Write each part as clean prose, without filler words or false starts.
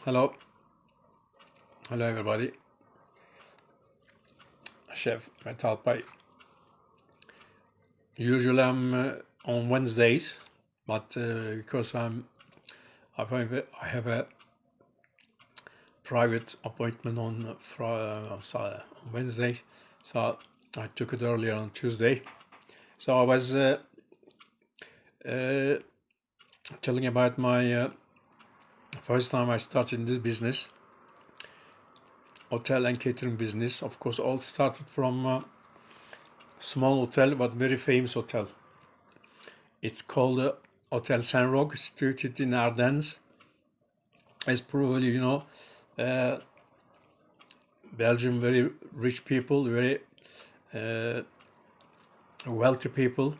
Hello, hello everybody. Chef at Alpay. Usually I'm on Wednesdays, but because I have a private appointment on Wednesday, so I took it earlier on Tuesday. So I was telling about my first time I started in this business, hotel and catering business. Of course, all started from small hotel, but very famous hotel. It's called Hotel Saint-Roch, situated in Ardennes. As probably you know, Belgium, very rich people, very wealthy people,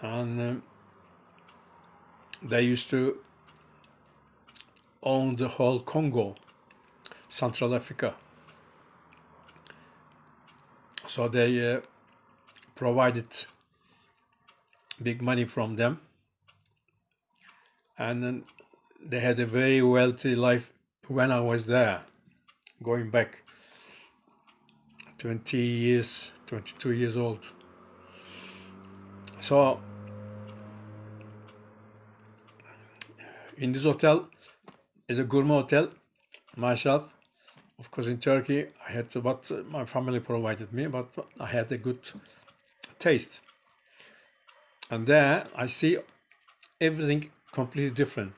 and they used to own the whole Congo, Central Africa. So they provided big money from them, and then they had a very wealthy life when I was there, going back 20 years, 22 years old. So in this hotel, is a gourmet hotel, myself. Of course, in Turkey, I had what my family provided me, but I had a good taste. And there, I see everything completely different.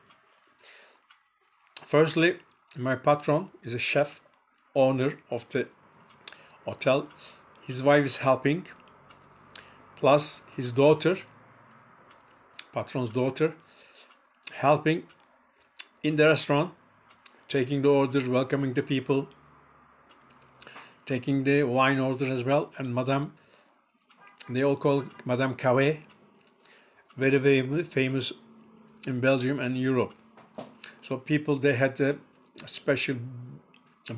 Firstly, my patron is a chef, owner of the hotel. His wife is helping, plus his daughter, patron's daughter, helping in the restaurant, taking the orders, welcoming the people, taking the wine order as well. And Madame, they all call Madame Cave, very, very famous in Belgium and Europe. So people, they had a special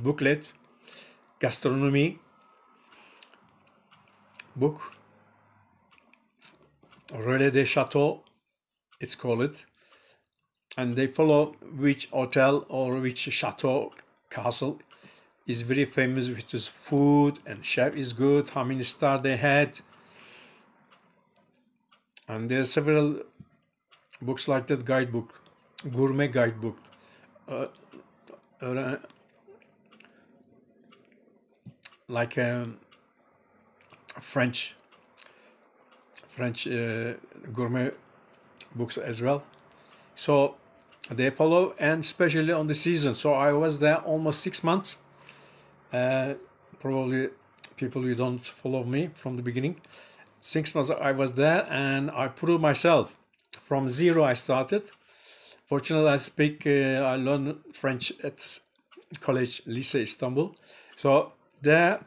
booklet, gastronomy book, Relais des Châteaux, it's called. And they follow which hotel or which chateau, castle is very famous with his food, and chef is good, how many stars they had. And there's several books like that, guidebook, gourmet guidebook, like French gourmet books as well. So they follow, and especially on the season. So I was there almost 6 months. Probably people who don't follow me from the beginning. 6 months I was there, and I proved myself. From zero I started. Fortunately, I learned French at college, Lycée Istanbul. So there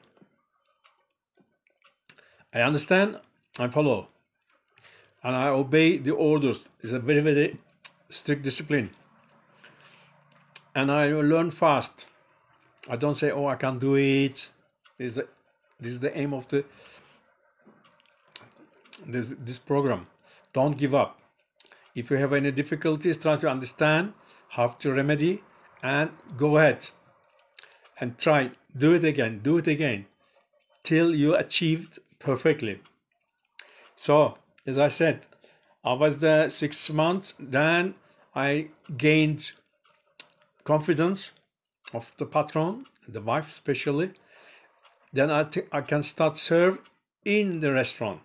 I understand, I follow, and I obey the orders. It's a very, very strict discipline, and I learn fast. I don't say, "Oh, I can't do it." This is the aim of this program. Don't give up. If you have any difficulties, try to understand how to remedy, and go ahead and try. Do it again, till you achieved perfectly. So, as I said, I was there 6 months. Then I gained confidence of the patron, the wife especially. Then I can start serve in the restaurant,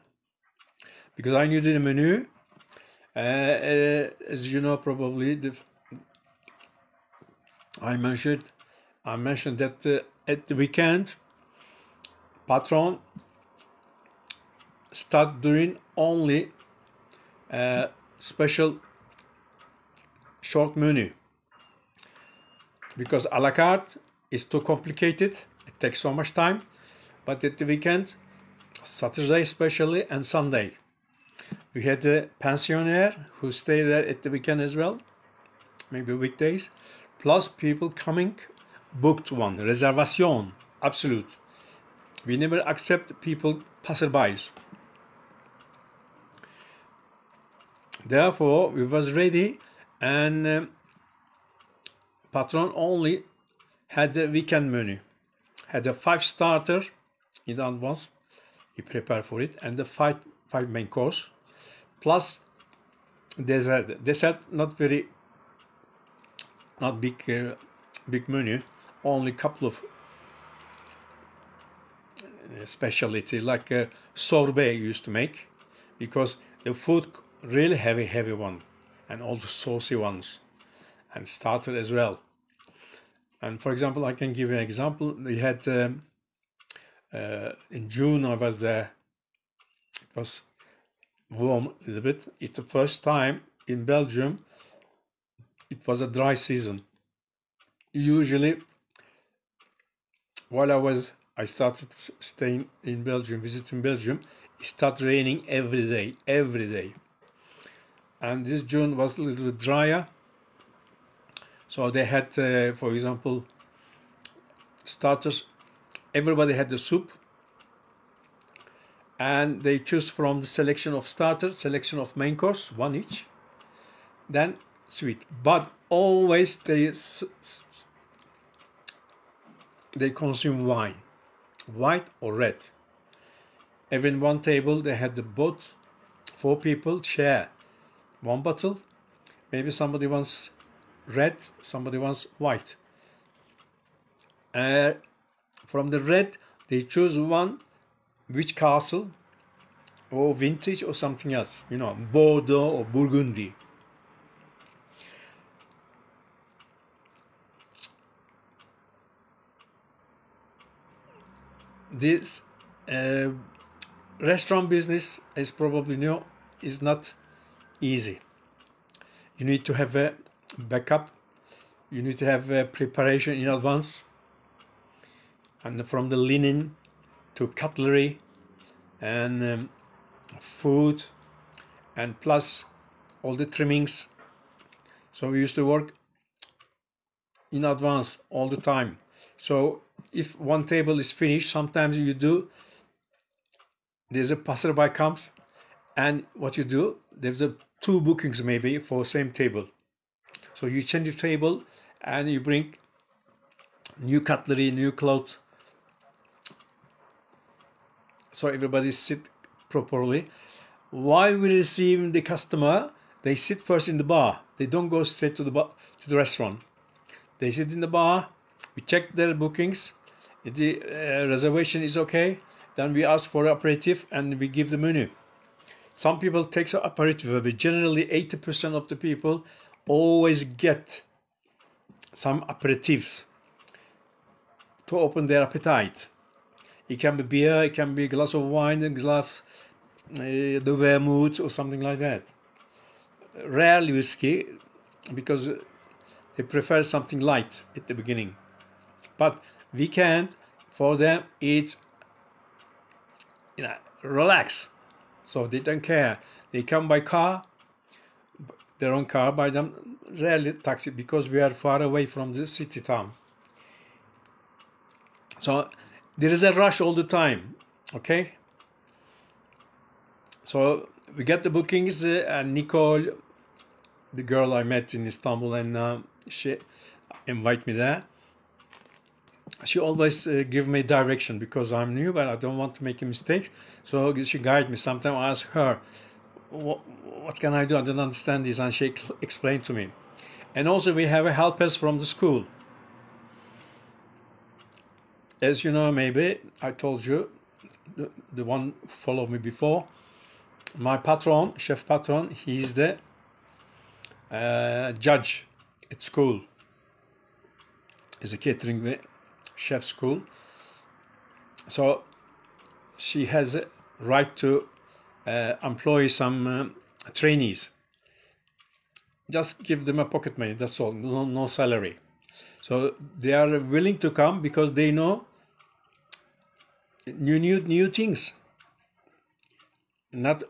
because I knew the menu. As you know, probably I mentioned that at the weekend, patron start doing only special short menu, because a la carte is too complicated. It takes so much time. But at the weekend, Saturday especially, and Sunday, we had a pensionaire who stayed there at the weekend as well, maybe weekdays, plus people coming, booked one, reservation, absolute. We never accept people, passerbys. Therefore, we was ready, and patron only had the weekend menu, had a 5 starter in advance, he prepared for it, and the five main course, plus dessert. Dessert not big menu, only couple of specialty like a sorbet used to make, because the food really heavy one, and also saucy ones, and starter as well. And for example, I can give you an example. We had in June I was there. It was warm a little bit. It's the first time in Belgium it was a dry season. Usually, while I started staying in Belgium, visiting Belgium, it started raining every day. And this June was a little bit drier. So they had, for example, starters. Everybody had the soup, and they choose from the selection of starters, selection of main course, one each, then sweet. But always they consume wine, white or red. Every one table they had the both 4 people share one bottle. Maybe somebody wants red, somebody wants white. From the red, they choose one, which castle, or vintage, or something else, Bordeaux or Burgundy. This restaurant business, as probably know, is not easy. You need to have a backup. You need to have a preparation in advance. And from the linen to cutlery and food, and plus all the trimmings. So we used to work in advance all the time. So if one table is finished, sometimes there's a passerby comes, and what you do, there's 2 bookings maybe for same table. So you change the table and you bring new cutlery, new cloth, so everybody sit properly. While we receive the customer, they sit first in the bar. They don't go straight to the restaurant. They sit in the bar. We check their bookings. If the reservation is okay, then we ask for aperitif and we give the menu. Some people take some aperitif, but generally 80% of the people always get some aperitifs to open their appetite. It can be beer, it can be a glass of wine, a glass the vermouth or something like that. Rarely whiskey, because they prefer something light at the beginning. But weekend for them it's relax, so they don't care. They come by car, their own car by them, rarely taxi, because we are far away from the city town. So there is a rush all the time, okay? So we get the bookings, and Nicole, the girl I met in Istanbul, and she invite me there. She always give me direction, because I'm new, but I don't want to make a mistake. So she guide me. Sometimes I ask her, what can I do? I don't understand this, and she explained to me. And also we have a helpers from the school. As you know, maybe I told you, the one who followed me before, my patron, chef patron, he's the judge at school. It's a catering chef school. So she has a right to employ some trainees. Just give them a pocket money, that's all, no salary. So they are willing to come because they know new things. Not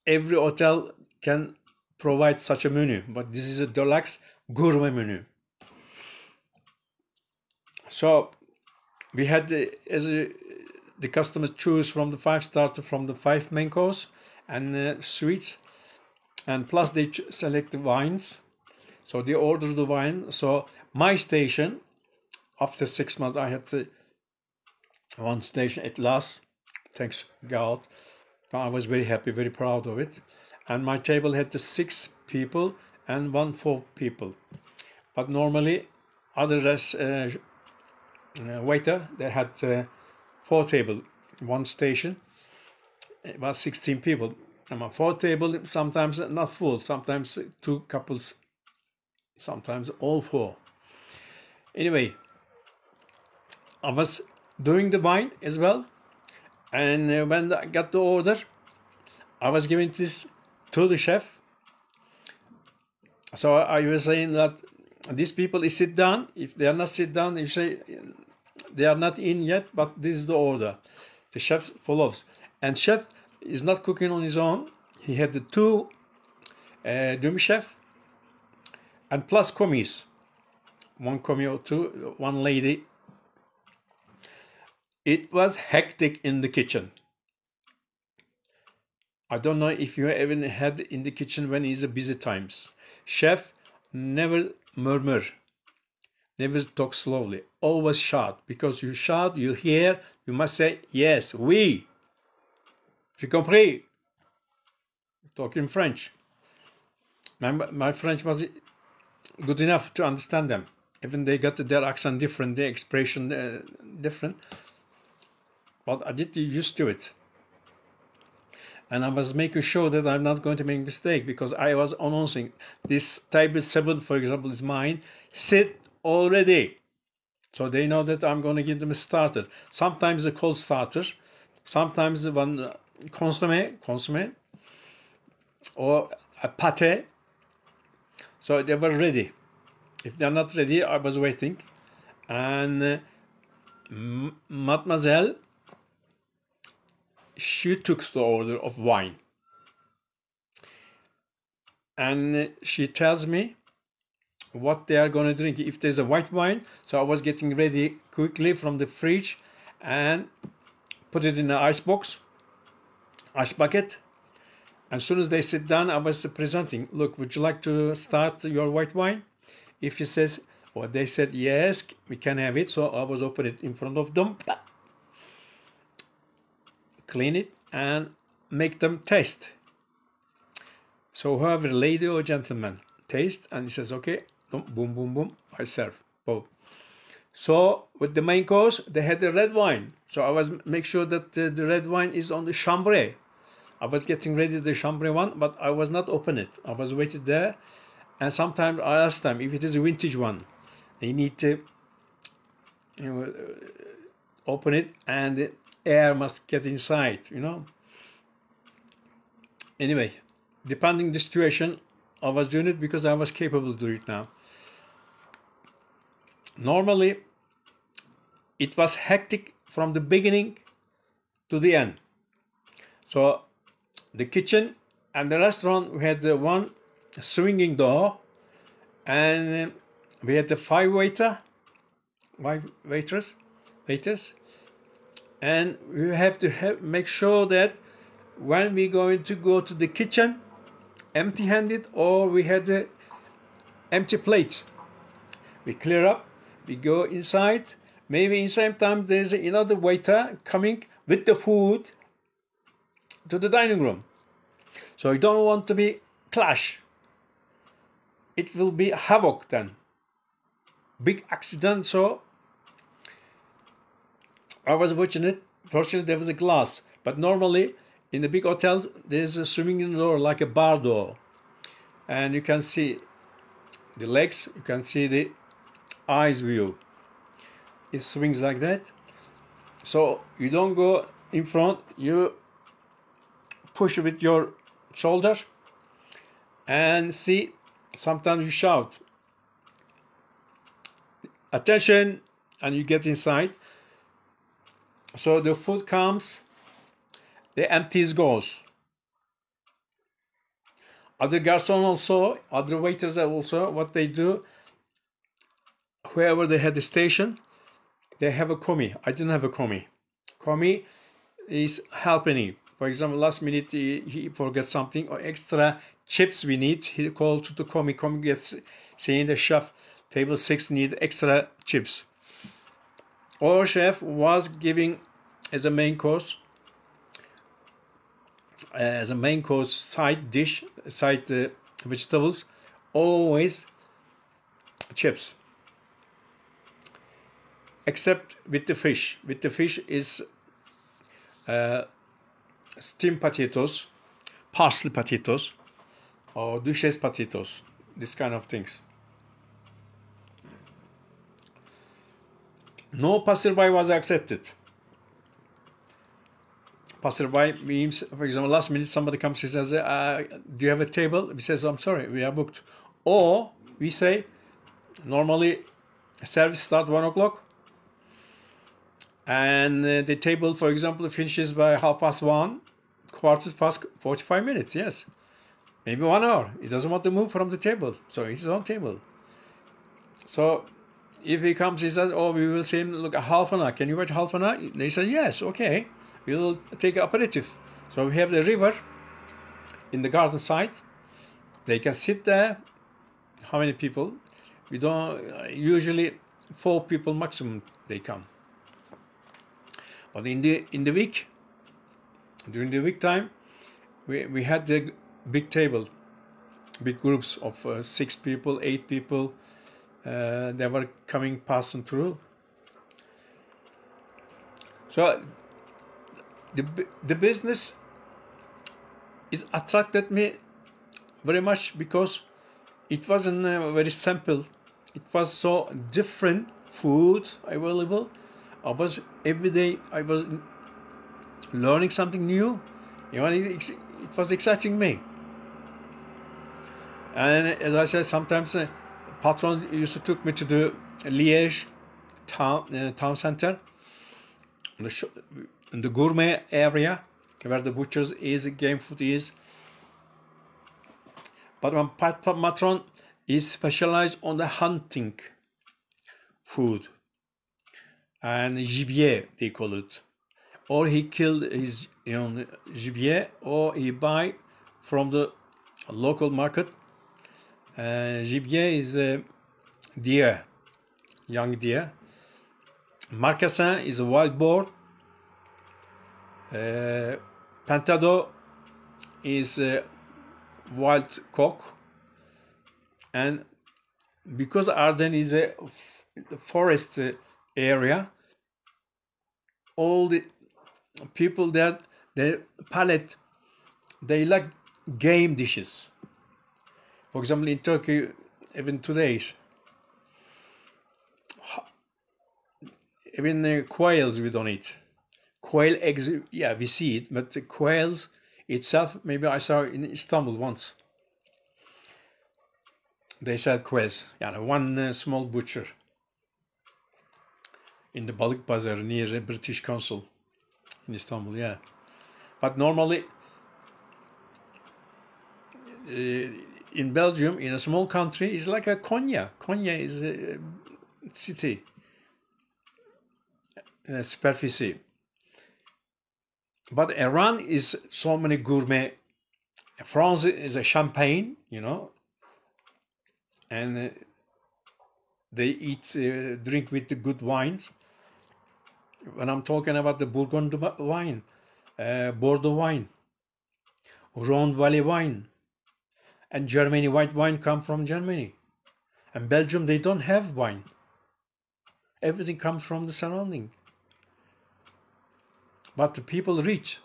every hotel can provide such a menu, but this is a deluxe gourmet menu. So we had the customers choose from the 5 starter, from the 5 main course and sweets, and plus they select the wines. So they ordered the wine. So my station, after 6 months, I had one station at last, thanks God. I was very happy, very proud of it. And my table had the 6 people and 4 people. But normally, other waiter, they had 4 table, one station, about 16 people. And 4 table, sometimes not full, sometimes 2 couples, sometimes all 4. Anyway, I was doing the wine as well. And when I got the order, I was giving this to the chef. So I was saying that these people is sit down. If they are not sit down, you say they are not in yet, but this is the order. The chef follows. And chef is not cooking on his own. He had the 2 demi-chef and plus commis. 1 commis or 2, 1 lady. It was hectic in the kitchen. I don't know if you ever had in the kitchen when it's a busy times. Chef never murmur, never talk slowly, always shout. Because you shout, you hear, you must say, yes, oui, j'ai compris. Talk in French. My French was good enough to understand them. Even they got their accent different, their expression different. But I did used to it. And I was making sure that I'm not going to make a mistake, because I was announcing this table 7, for example, is mine. Sit already. So they know that I'm going to give them a starter. Sometimes a cold starter. Sometimes one consommé, or a pate. So they were ready. If they're not ready, I was waiting. And Mademoiselle, she took the order of wine. And she tells me what they are going to drink. If there's a white wine, so I was getting ready quickly from the fridge and put it in an ice bucket. As soon as they sit down, I was presenting. Look, would you like to start your white wine? If he says, or they said, yes, we can have it. So I was open it in front of them. Clean it and make them taste. So whoever, lady or gentleman, taste, and he says, okay, boom, boom, boom, I serve. Boom. So with the main course, they had the red wine. So I was make sure that the red wine is on the chambray. I was getting ready the chambray one, but I was not open it. I was waited there, and sometimes I asked them if it is a vintage one. They need to open it, and the air must get inside, Anyway, depending the situation, I was doing it because I was capable to do it now. Normally, it was hectic from the beginning to the end. So, the kitchen and the restaurant, we had the one swinging door, and we had the 5 waiters, and we have to make sure that when we're going to go to the kitchen, empty-handed, or we had the empty plate, we clear up, we go inside. Maybe in same time there's another waiter coming with the food to the dining room. So you don't want to be clash. It will be havoc then. Big accident. So I was watching it. Fortunately, there was a glass. But normally in the big hotels, there's a swinging door like a bar door. And you can see the legs, you can see the eyes view. It swings like that. So you don't go in front, you push with your shoulder and see, sometimes you shout, attention, and you get inside. So the food comes, the empties goes. Other garçons also, other waiters also, what they do, whoever they had the station, they have a commis. I didn't have a commis. Commis is helping you. For example, last minute he forgets something or extra chips we need. He called to the comic gets saying the chef table 6 need extra chips. Our chef was giving as a main course side dish, side vegetables, always chips. Except with the fish. With the fish is steamed potatoes, parsley potatoes, or duchesse potatoes, this kind of things. No passerby was accepted. Passerby means, for example, last minute somebody comes and says, do you have a table? We says, I'm sorry, we are booked. Or we say, normally service starts 1 o'clock. And the table, for example, finishes by 1:30, 45 minutes, yes. Maybe 1 hour. He doesn't want to move from the table. So it's his own table. So if he comes, he says, oh, we will say, look, half an hour. Can you wait half an hour? They say, yes, okay. We will take aperitif. So we have the river in the garden side. They can sit there. How many people? We don't, usually 4 people maximum they come. But in the week, during the week time, we had the big table, big groups of 6 people, 8 people. They were passing through. So the business is attracted me very much because it wasn't very simple. It was so different food available. Every day I was learning something new. It was exciting me. And as I said, sometimes patron used to take me to the Liège town center, in the gourmet area where the butchers is, game food is. But my patron is specialized on the hunting food. And gibier, they call it. Or he killed his gibier, or he buy from the local market. Gibier is a deer, young deer. Marcassin is a wild boar. Pintado is a wild cock. And because Ardennes is a forest area, all the people that their palate, they like game dishes. For example, in Turkey, even today, even quails we don't eat. Quail eggs, yeah, we see it, but the quails itself, maybe I saw in Istanbul once. They sell quails. Yeah, one small butcher in the Balık Bazaar near the British Consul in Istanbul, yeah. But normally in Belgium, in a small country, it's like a Konya. Konya is a city, a superficie. But Iran is so many gourmet. France is a champagne, and they eat, drink with the good wines. When I'm talking about the Burgundy wine, Bordeaux wine, Rhone Valley wine, and Germany, white wine come from Germany. And Belgium, they don't have wine. Everything comes from the surrounding. But the people rich,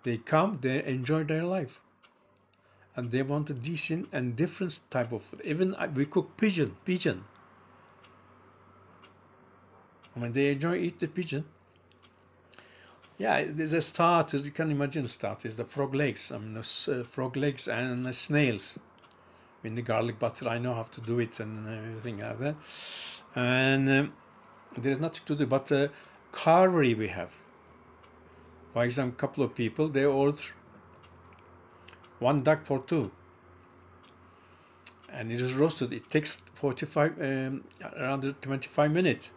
they come, they enjoy their life. And they want a decent and different type of food. Even we cook pigeon. I mean, they eat the pigeon. Yeah, there's a starter, you can imagine starters, the frog legs. I mean, the frog legs and the snails. In the garlic butter, I know how to do it and everything like that. And there's nothing to do, but carvery we have. For example, a couple of people, they order 1 duck for 2. And it is roasted. It takes around 25 minutes.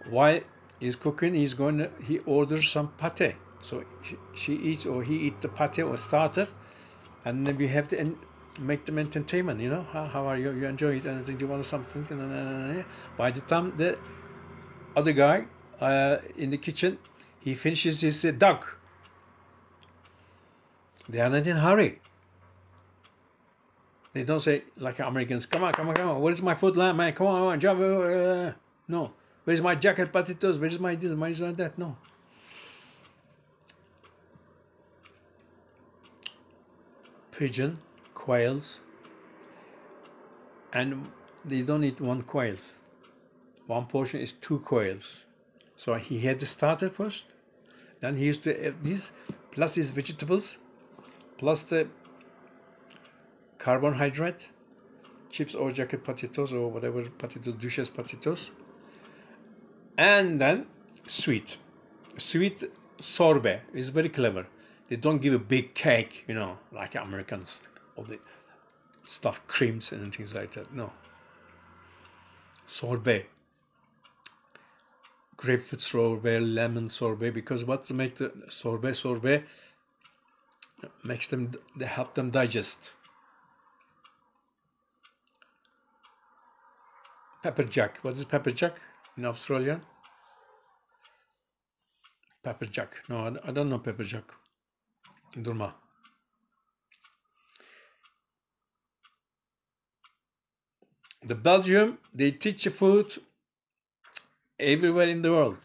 While he's cooking, he orders some pate. So she eats or he eats the pate or starter, and then we have to make them entertainment. You know, how are you? You enjoy it? And do you want something? By the time the other guy in the kitchen, he finishes his duck. They are not in a hurry. They don't say like Americans, come on, come on, come on. Where's my food, man? Come on, jump. No. Where's my jacket potatoes? Where's my this? Where's my that? No. Pigeon, quails, and they don't eat one quail. One portion is 2 quails. So he had the starter first. Then he used to have these, plus his vegetables, plus the carbohydrate, chips or jacket potatoes or whatever potatoes, duchess potatoes, and then sweet sorbet is very clever. They don't give a big cake, you know, like Americans, all the stuff, creams and things like that. No. Sorbet. Grapefruit sorbet, lemon sorbet, because what to make the sorbet makes them, they help them digest. Pepper jack. What is pepper jack in Australia? Pepper jack. No, I don't know pepper jack. Durma. The Belgium, they teach food everywhere in the world.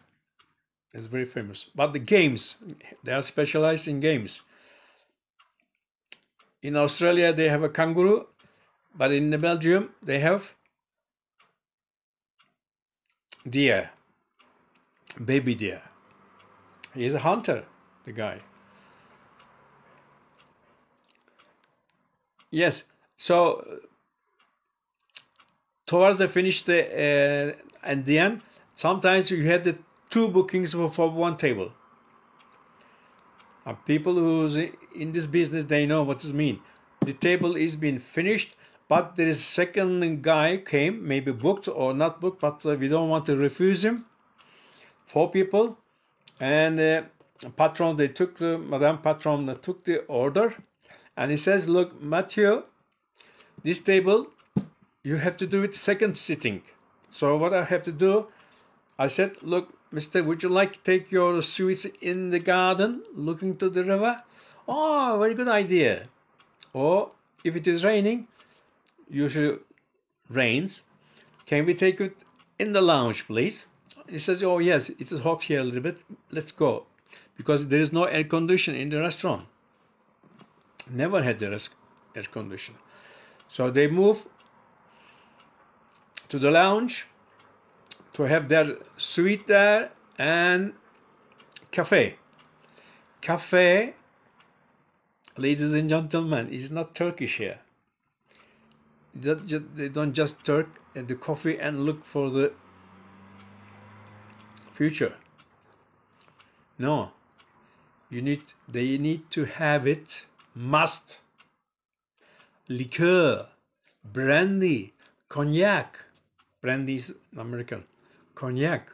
It's very famous. But the games, they are specialized in games. In Australia, they have a kangaroo, but in the Belgium, they have deer, baby deer. He is a hunter, the guy. Yes, so towards the finish, and the end, sometimes you had the 2 bookings for one table. People who's in this business, they know what it means. The table is being finished, but there is a second guy came, maybe booked or not booked, but we don't want to refuse him. 4 people, and patron, they took the Madame Patron took the order, and he says, look, Matthew, this table, you have to do it second sitting. So what I have to do, I said, look, mister, would you like to take your sweets in the garden, looking to the river? Oh, very good idea. Or if it is raining, usually rains, can we take it in the lounge, please? He says, oh yes, it is hot here a little bit, let's go. Because there is no air conditioning in the restaurant. Never had the air conditioning. So they move to the lounge to have their suite there and cafe. Cafe, ladies and gentlemen, is not Turkish here. They don't just turk the coffee and look for the future. No, they need to have it, must. Liqueur, brandy, cognac. Brandy is American. Cognac,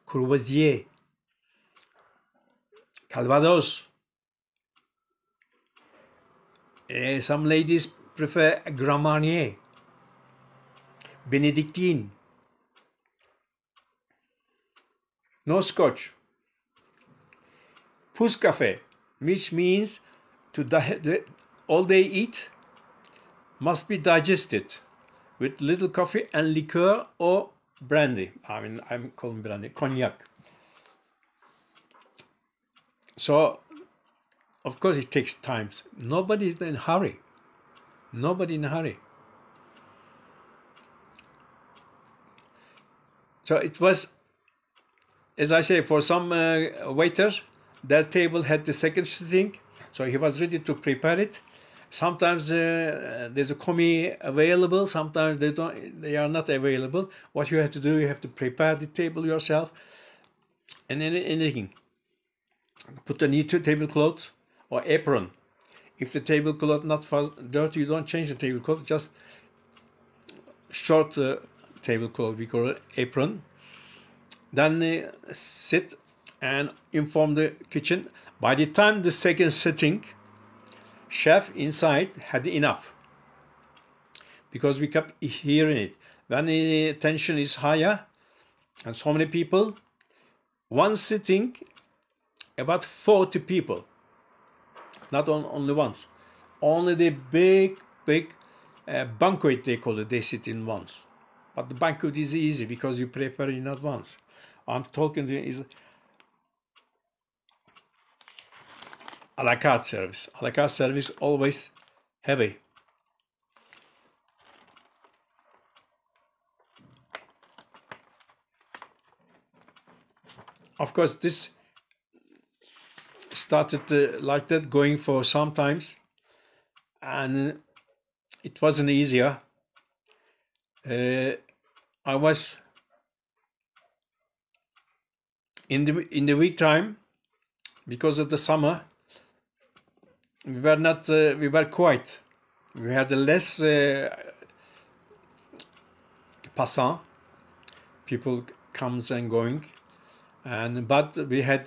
Courvoisier, Calvados. Some ladies prefer Grand Marnier, Benedictine. No scotch. Pousse Café, which means all they eat must be digested with little coffee and liqueur or brandy. I mean, I'm calling brandy, cognac. So, of course, it takes time. Nobody is in a hurry. Nobody in a hurry. So it was, as I say, for some waiter, their table had the second sitting, so he was ready to prepare it. Sometimes there's a commis available, sometimes they are not available. What you have to do, you have to prepare the table yourself, and then anything. Put a neat tablecloth or apron. If the tablecloth not dirty, you don't change the tablecloth, just short tablecloth, we call it apron. Then sit and inform the kitchen. By the time the second sitting, chef inside had enough, because we kept hearing it. When the tension is higher and so many people, one sitting, about 40 people, not only once, only the big banquet, they call it, they sit in once. But the banquet is easy because you prepare in advance. I'm talking to you is a la carte service. A la carte service always heavy. Of course, this started like that, going for sometimes, and it wasn't easier. I was in the week time, because of the summer. We were quiet. We had less passant, people comes and going, but we had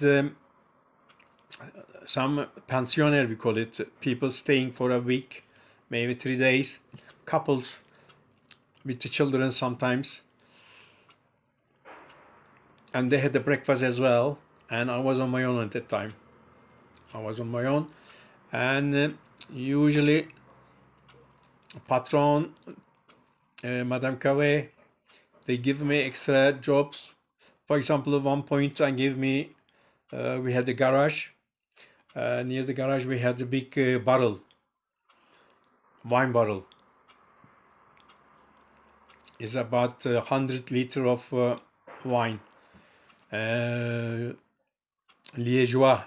some pensionnaire, we call it, people staying for a week, maybe 3 days, couples with the children sometimes, and they had the breakfast as well. And I was on my own at that time. I was on my own, and usually patron, Madame Cave, they give me extra jobs. For example, at one point I gave me, we had the garage. Near the garage we had a big barrel, wine barrel. It's about 100 liters of wine, Liégeois.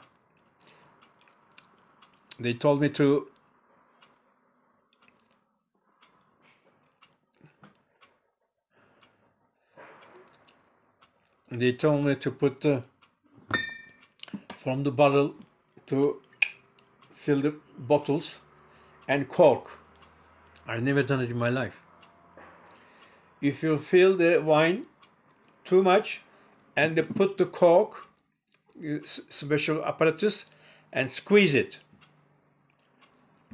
They told me to put from the barrel to fill the bottles and cork. I've never done it in my life. If you fill the wine too much and they put the cork, special apparatus, and squeeze it,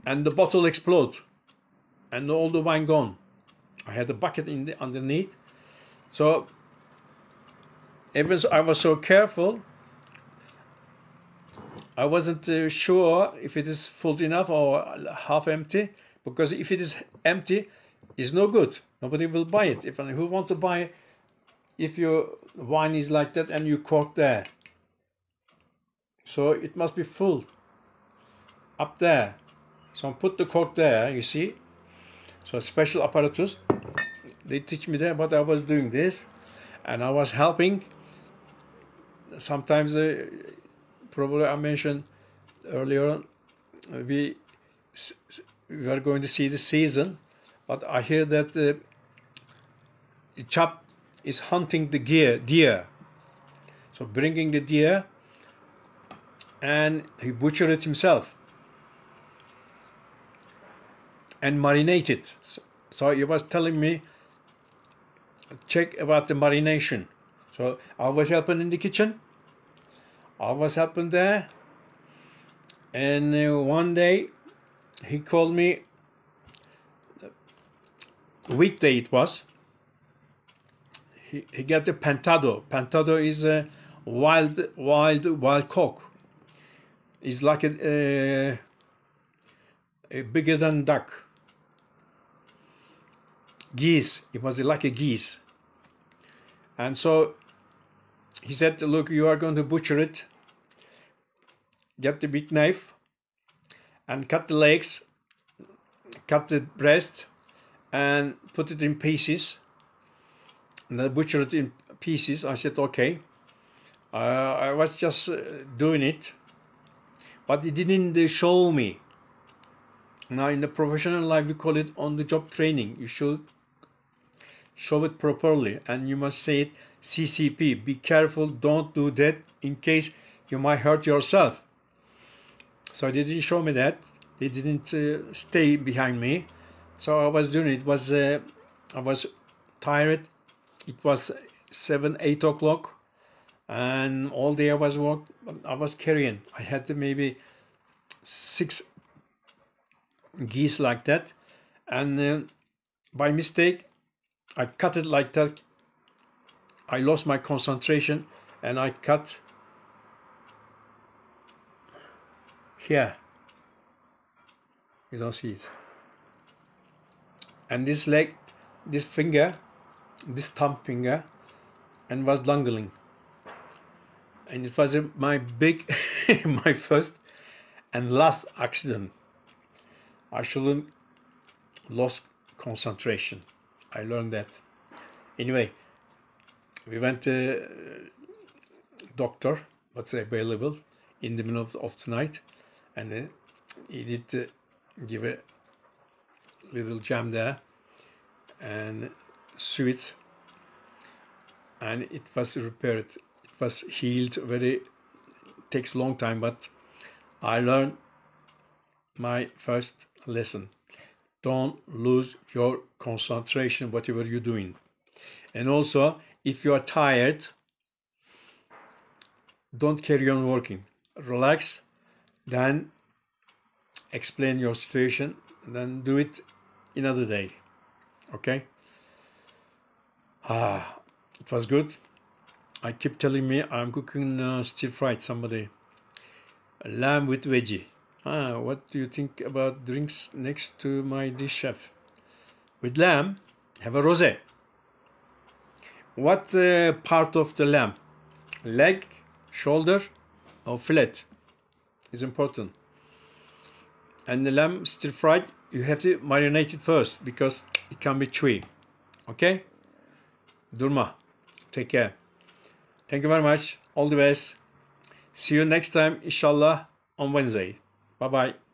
and the bottle explode and all the wine gone. I had a bucket in the underneath, so I was so careful. I wasn't sure if it is full enough or half empty, because if it is empty, it's no good. Nobody will buy it. Who want to buy if your wine is like that and you cork there? So it must be full up there. So put the cork there, you see. So special apparatus. They teach me that, but I was doing this, and I was helping. Sometimes, probably I mentioned earlier on, we were going to see the season, but I hear that the chap is hunting the deer. So bringing the deer, and he butchered it himself and marinate it. So he was telling me, check about the marination. So I was helping in the kitchen. I was helping there. And one day he called me, weekday it was. He got the pentado. Pentado is a wild cock. It's like a bigger than duck. Geese. It was like a geese. And so he said, look, you are going to butcher it. Get the big knife and cut the legs, cut the breast, and put it in pieces. And I butcher it in pieces. I said, okay. I was just doing it, but he didn't show me. Now in the professional life, we call it on-the-job training. You should show it properly, and you must say it CCP. Be careful, don't do that, in case you might hurt yourself. So they didn't show me that. They didn't stay behind me. So I was doing it. I was tired. It was 7, 8 o'clock. and all day I was carrying. I had maybe 6 geese like that, and by mistake I cut it like that. I lost my concentration and I cut here. You don't see it. And this leg, this finger, this thumb finger, and was dangling. And it was my big, my first and last accident. I shouldn't lost concentration. I learned that. Anyway, we went to doctor, what's available in the middle of the night, and he did give a little jam there and sew it, and it was repaired. It was healed. Takes a long time, but I learned my first lesson. Don't lose your concentration, whatever you're doing. And also, if you are tired, don't carry on working. Relax, then explain your situation, then do it another day. Okay? It was good. I keep telling me I'm cooking stir-fried somebody. Lamb with veggie. What do you think about drinks next to my dish, chef? With lamb, have a rosé. What part of the lamb? Leg, shoulder, or fillet is important. And the lamb stir-fried, you have to marinate it first because it can be chewy. Okay? Durma. Take care. Thank you very much. All the best. See you next time, inshallah, on Wednesday. Bye-bye.